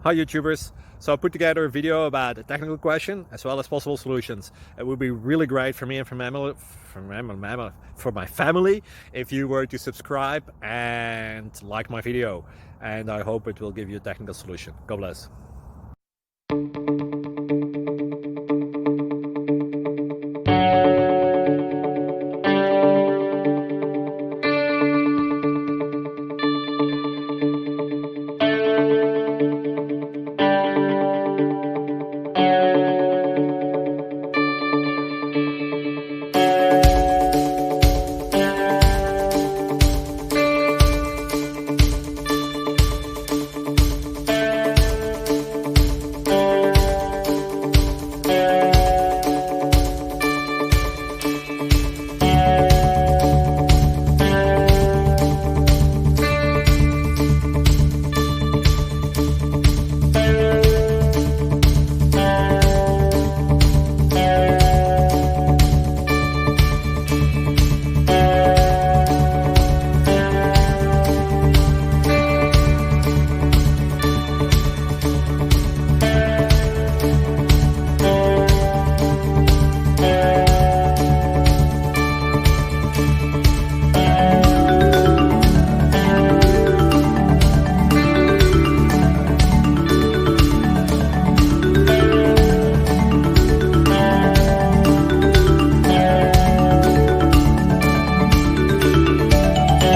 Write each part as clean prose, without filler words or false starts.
Hi YouTubers! So I put together a video about a technical question as well as possible solutions. It would be really great for me and for my family if you were to subscribe and like my video, and I hope it will give you a technical solution. God bless.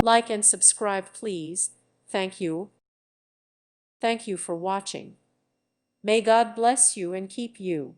Like and subscribe, please. Thank you. Thank you for watching. May God bless you and keep you.